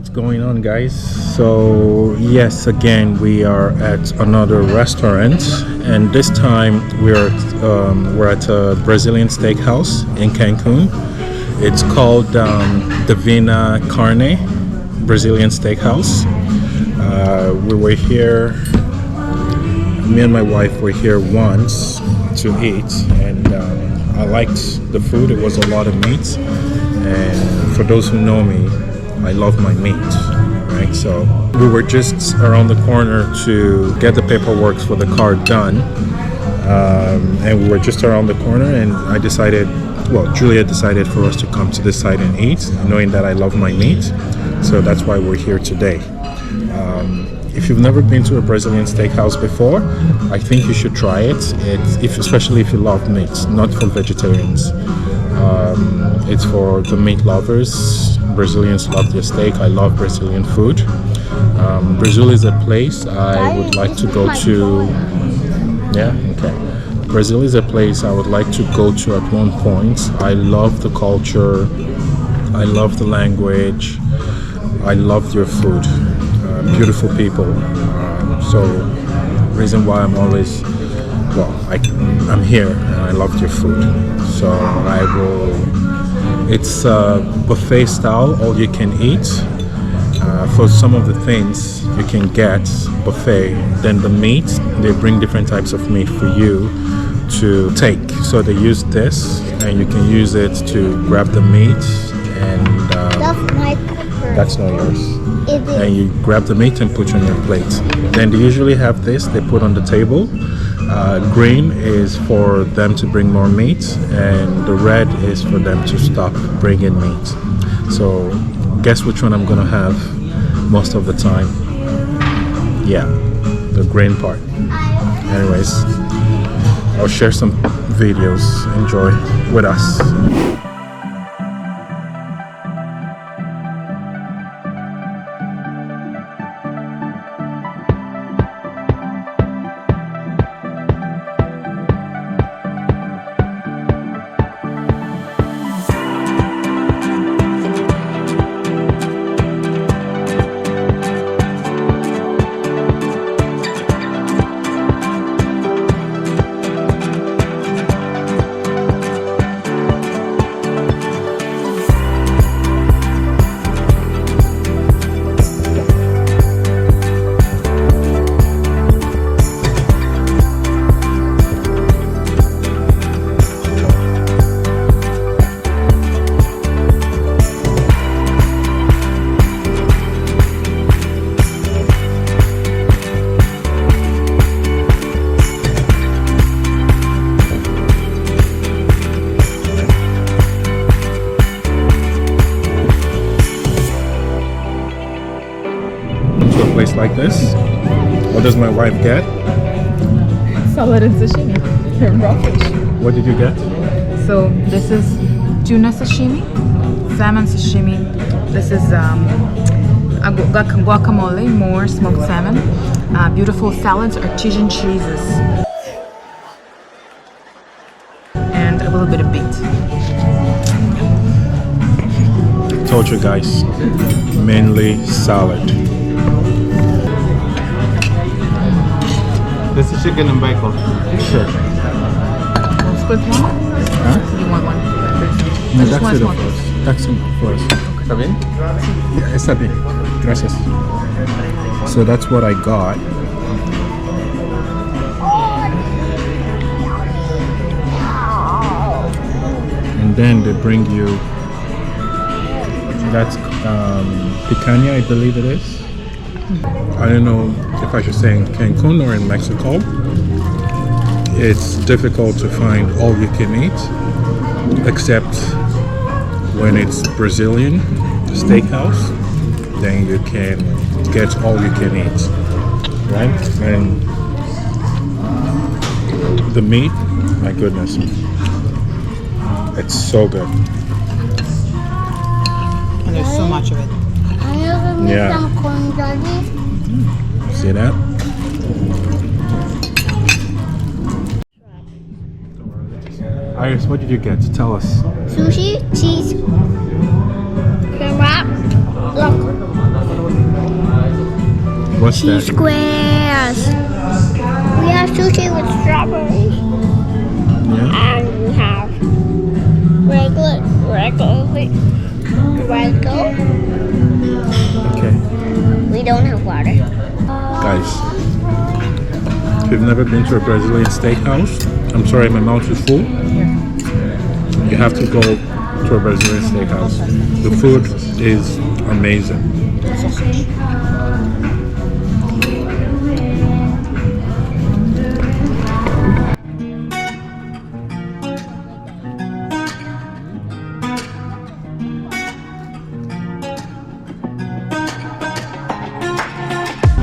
What's going on, guys? So yes, again we are at another restaurant, and this time we're at a Brazilian steakhouse in Cancun. It's called Divina Carne Brazilian Steakhouse. We were here, me and my wife were here once to eat, and I liked the food. It was a lot of meat, and for those who know me, I love my meat, right? So we were just around the corner to get the paperwork for the car done, and we were just around the corner, and I decided, well, Julia decided for us to come to this side and eat, knowing that I love my meat. So that's why we're here today. If you've never been to a Brazilian steakhouse before, I think you should try it. Especially if you love meat, not for vegetarians. It's for the meat lovers. Brazilians love their steak. I love Brazilian food. Brazil is a place I would like to go to. Yeah, okay. Brazil is a place I would like to go to at one point. I love the culture. I love the language. I love their food. Beautiful people. So reason why I'm always, well, I'm here and I love their food. So I will. It's buffet style, all you can eat. For some of the things you can get buffet. Then the meat, they bring different types of meat for you to take. So they use this, and you can use it to grab the meat, and that's not yours. And you grab the meat and put on your plate. Then they usually have this they put on the table. Green is for them to bring more meat, and the red is for them to stop bringing meat. So guess which one I'm gonna have most of the time? Yeah, the green part. Anyways, I'll share some videos. Enjoy with us. Place like this. What does my wife get? Salad and sashimi and raw fish. What did you get? So this is tuna sashimi, salmon sashimi. This is guacamole, more smoked salmon. Beautiful salads, artisan cheeses, and a little bit of beet. Told you guys, mainly salad. This is chicken and bacon. Sure. Split one? Huh? You want one? No, that's it first. That's it first. ¿Está bien? Yeah, está bien. Gracias. So that's what I got. And then they bring you, that's picanha, I believe it is. I don't know if I should say in Cancun or in Mexico. It's difficult to find all you can eat, except when it's Brazilian steakhouse, then you can get all you can eat, right? And the meat, my goodness, it's so good. And there's so much of it. Yeah. See that? Iris, what did you get? Tell us. Sushi, cheese, crab wrap, look, What's cheese that? squares. We have sushi with strawberries. Yeah. And we have regular. Okay. We don't have water. Guys, if you've never been to a Brazilian steakhouse, I'm sorry, my mouth is full. You have to go to a Brazilian steakhouse. The food is amazing.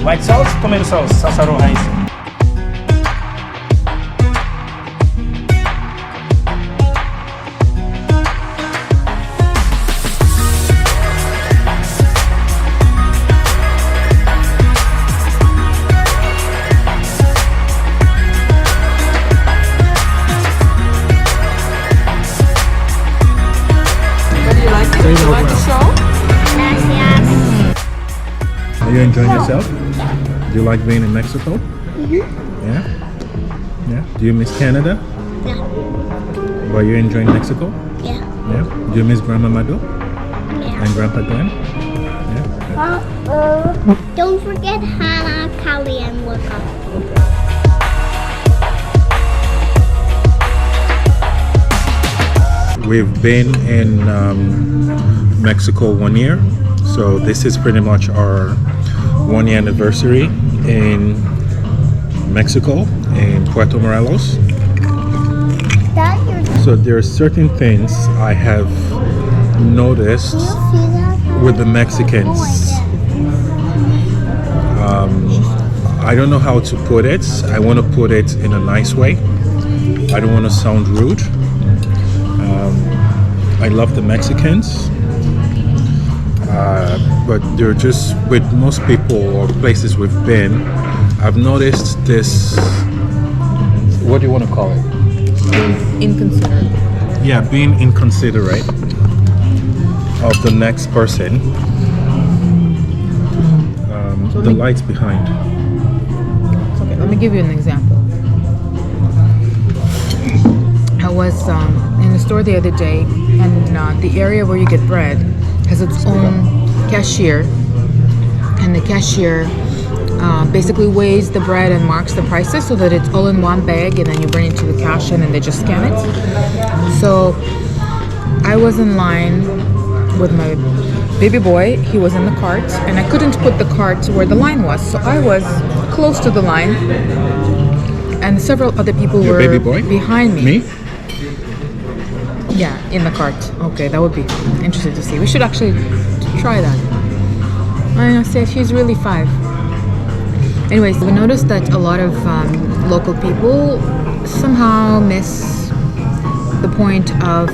White sauce, tomato sauce, salsa roja. Are you enjoying yourself? Do you like being in Mexico? Yeah? Yeah? Do you miss Canada? Yeah. But you're enjoying Mexico? Yeah. Yeah? Do you miss Grandma Mado Yeah. and Grandpa Glenn? Yeah? Don't forget Hannah, Callie, and Luca. We've been in Mexico 1 year, so this is pretty much our 1 year anniversary in Mexico, in Puerto Morelos. Dad, So there are certain things I have noticed you see that? with the Mexicans. I don't know how to put it. I want to put it in a nice way. I don't want to sound rude. I love the Mexicans, but they're just, with most people or places we've been, I've noticed this, what do you want to call it? Inconsiderate. Yeah, being inconsiderate of the next person. The lights behind. Okay, let me give you an example. I was in the store the other day, and the area where you get bread has its own cashier, and the cashier basically weighs the bread and marks the prices so that it's all in one bag, and then you bring it to the cash and then they just scan it. So I was in line with my baby boy. He was in the cart, and I couldn't put the cart where the line was, so I was close to the line, and several other people Your were baby boy? behind me. Me? Yeah, in the cart. Okay, that would be interesting to see. We should actually try that. I said she's really 5. Anyways, we noticed that a lot of local people somehow miss the point of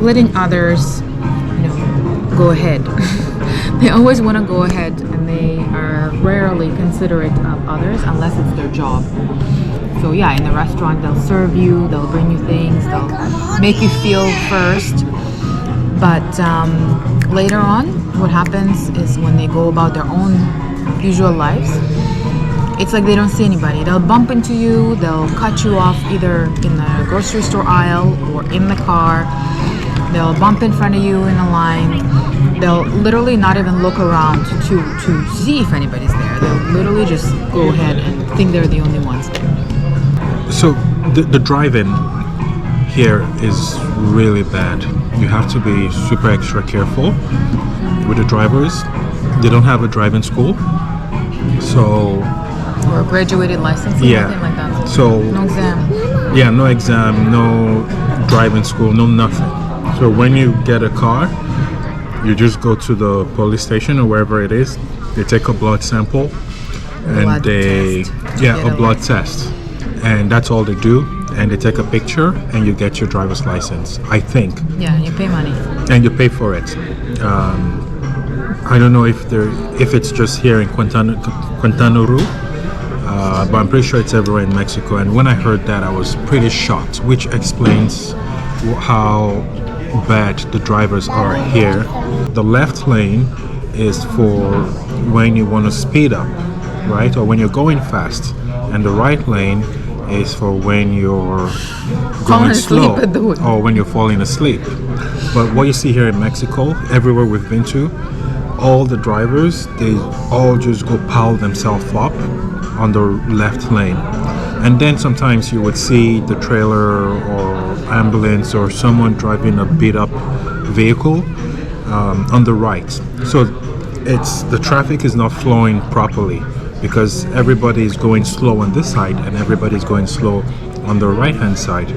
letting others, go ahead. They always want to go ahead, and they are rarely considerate of others unless it's their job. So yeah, in the restaurant, they'll serve you, they'll bring you things, they'll make you feel first. But later on, what happens is when they go about their own usual lives, it's like they don't see anybody. They'll bump into you, they'll cut you off either in the grocery store aisle or in the car. They'll bump in front of you in a line. They'll literally not even look around to see if anybody's there. They'll literally just go ahead and think they're the only ones there. So the driving here is really bad. You have to be super extra careful with the drivers. They don't have a driving school, so Or a graduated license or nothing like that. So No exam. yeah, no exam, no driving school, no nothing. So when you get a car, you just go to the police station or wherever it is. They take a blood sample, and Blood they test. yeah, Get a a blood test, and that's all they do. And they take a picture, and you get your driver's license, I think, Yeah, you pay money. and you pay for it. I don't know if it's just here in Quintana Roo, but I'm pretty sure it's everywhere in Mexico. And when I heard that, I was pretty shocked, which explains how bad the drivers are here. The left lane is for when you want to speed up, right? Or when you're going fast. And the right lane is for when you're going slow asleep at the wheel. or when you're falling asleep. But what you see here in Mexico, everywhere we've been to, all the drivers, they all just go pile themselves up on the left lane. And then sometimes you would see the trailer or ambulance or someone driving a beat up vehicle on the right. So the traffic is not flowing properly because everybody is going slow on this side and everybody is going slow on the right hand side.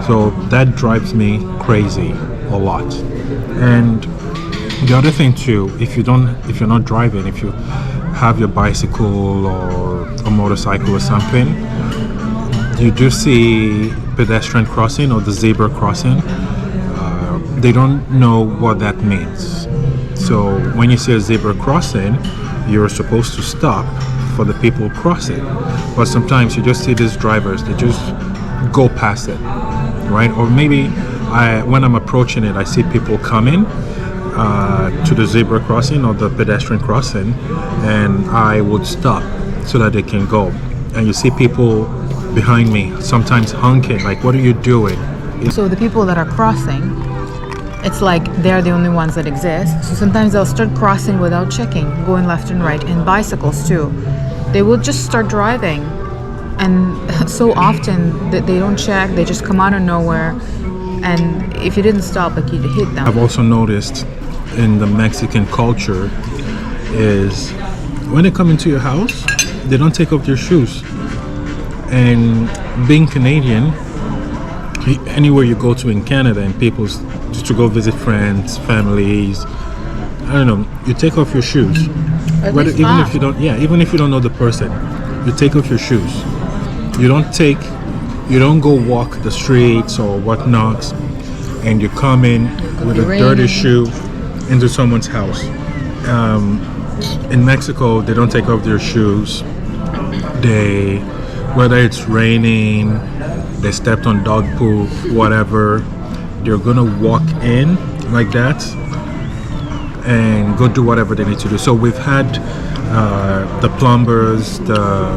So that drives me crazy a lot. And the other thing too, if you're not driving, if you have your bicycle or a motorcycle or something, you do see pedestrian crossing or the zebra crossing. They don't know what that means. So when you see a zebra crossing, you're supposed to stop for the people crossing. But sometimes you just see these drivers, they just go past it, right? Or maybe when I'm approaching it, I see people coming to the zebra crossing or the pedestrian crossing, and I would stop so that they can go. And you see people behind me sometimes honking, like, what are you doing? So the people that are crossing, it's like they're the only ones that exist. So sometimes they'll start crossing without checking, going left and right, and bicycles too. They will just start driving, and so often that they don't check, they just come out of nowhere, and if you didn't stop, like, you'd hit them. I've also noticed in the Mexican culture is when they come into your house, they don't take off their shoes. And being Canadian, anywhere you go to in Canada and people just to go visit friends, families, I don't know, you take off your shoes. Even if you don't know the person, you take off your shoes. You don't go walk the streets or whatnot, and you come in with a dirty shoe into someone's house. In Mexico, they don't take off their shoes. Whether it's raining, they stepped on dog poop, whatever, they're gonna walk in like that and go do whatever they need to do. So we've had the plumbers, the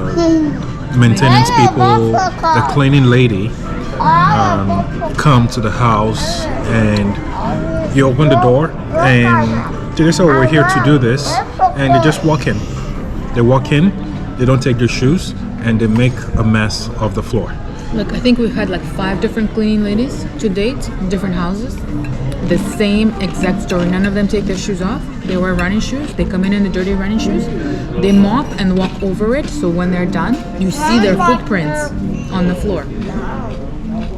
maintenance people, the cleaning lady come to the house, and you open the door and they say, oh, we're here to do this, and they just walk in. They walk in, they don't take their shoes, and they make a mess of the floor. Look, I think we've had like 5 different cleaning ladies to date, different houses. The same exact story. None of them take their shoes off. They wear running shoes. They come in the dirty running shoes. They mop and walk over it. So when they're done, you see their footprints on the floor.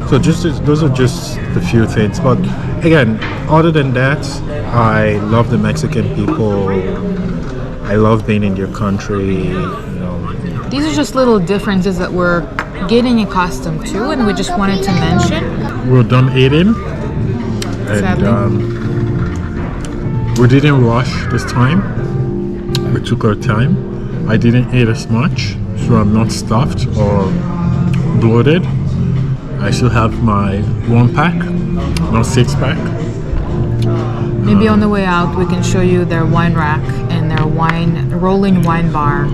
So those are just the few things. But again, other than that, I love the Mexican people. I love being in your country. These are just little differences that we're getting accustomed to, and we just wanted to mention. We're done eating, and we didn't rush this time. We took our time. I didn't eat as much, so I'm not stuffed or bloated. I still have my 1-pack, not 6-pack. Maybe on the way out we can show you their wine rack and their rolling wine bar.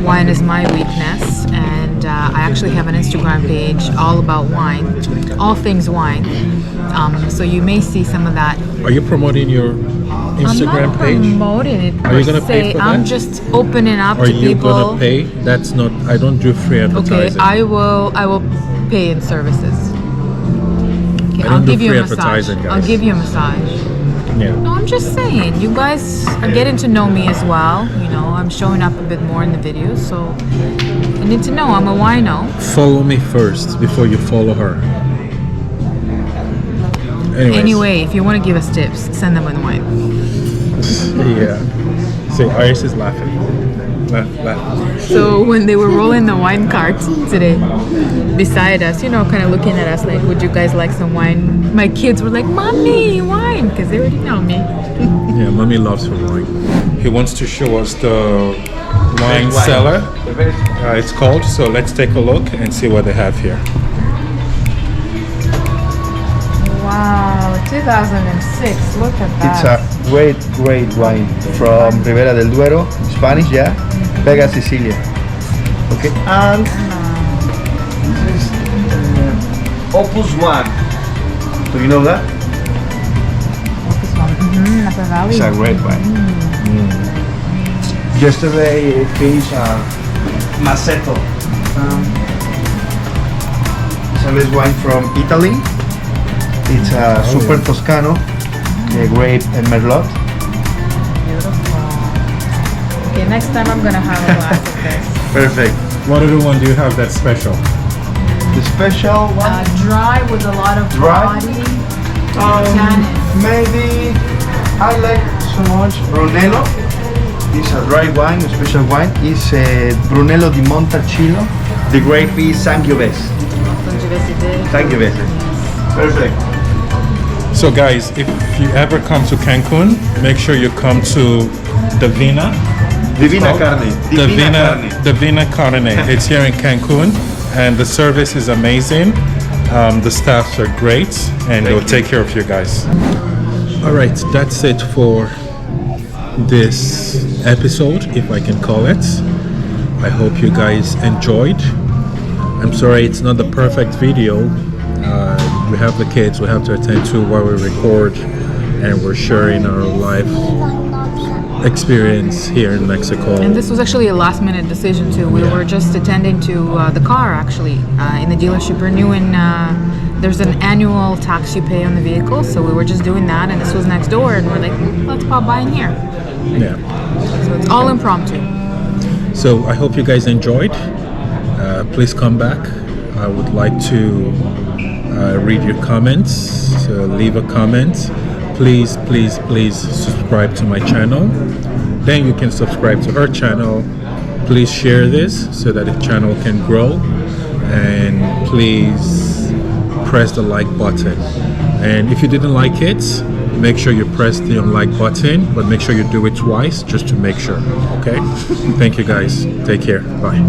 Wine is my weakness, and I actually have an Instagram page all about wine, all things wine. So you may see some of that. Are you promoting your Instagram page? I'm not promoting it. Are you gonna pay for that? I'm just opening up to people. Are you gonna pay? That's not. I don't do free advertising. Okay, I will pay in services. Okay, I don't do free advertising, guys. I'll give you a massage. Yeah. No, I'm just saying, you guys are getting to know me as well. I'm showing up a bit more in the videos, so you need to know I'm a wino. Follow me first before you follow her. Anyway, if you want to give us tips, send them in wine. Yeah. See, Iris is laughing. Laugh. So when they were rolling the wine cart today beside us, kind of looking at us like, would you guys like some wine? My kids were like, Mommy, wine, because they already know me. Yeah, Mommy loves her wine. He wants to show us the wine cellar. It's called, so let's take a look and see what they have here. Wow, 2006, look at that. great wine from Ribera del Duero, Spanish, yeah, Vega Sicilia. Okay, and this is Opus One. Do you know that? This one. Napa Valley. It's a great wine. Yesterday I finished Maceto. It's a red wine from Italy. It's a Super Toscano, the grape and Merlot. Beautiful. Okay, next time I'm gonna have a glass of this. Perfect. What other one do you have that's special? The special one, Dry with a lot of Dry? body. Tannin. maybe I like so much Brunello. It's a dry wine, a special wine. It's Brunello di Montalcino. The grape is Sangiovese. Sangiovese. Perfect. So guys, if you ever come to Cancun, make sure you come to Divina. Divina Carne. Divina Carne. It's here in Cancun, and the service is amazing. The staffs are great, and they'll take care of you guys. All right, that's it for this episode, if I can call it. I hope you guys enjoyed. I'm sorry it's not the perfect video. We have the kids we have to attend to while we record, and we're sharing our life experience here in Mexico. And this was actually a last minute decision too. We were just attending to the car actually in the dealership renewing. There's an annual tax you pay on the vehicle, so we were just doing that, and this was next door, and we're like, let's pop by in here. Yeah. So it's all impromptu. So I hope you guys enjoyed. Please come back. I would like to read your comments. So leave a comment. Please subscribe to my channel. Then you can subscribe to her channel. Please share this so that the channel can grow. And please press the like button. And if you didn't like it, make sure you press the unlike button, but make sure you do it twice just to make sure. Okay? Thank you guys. Take care. Bye.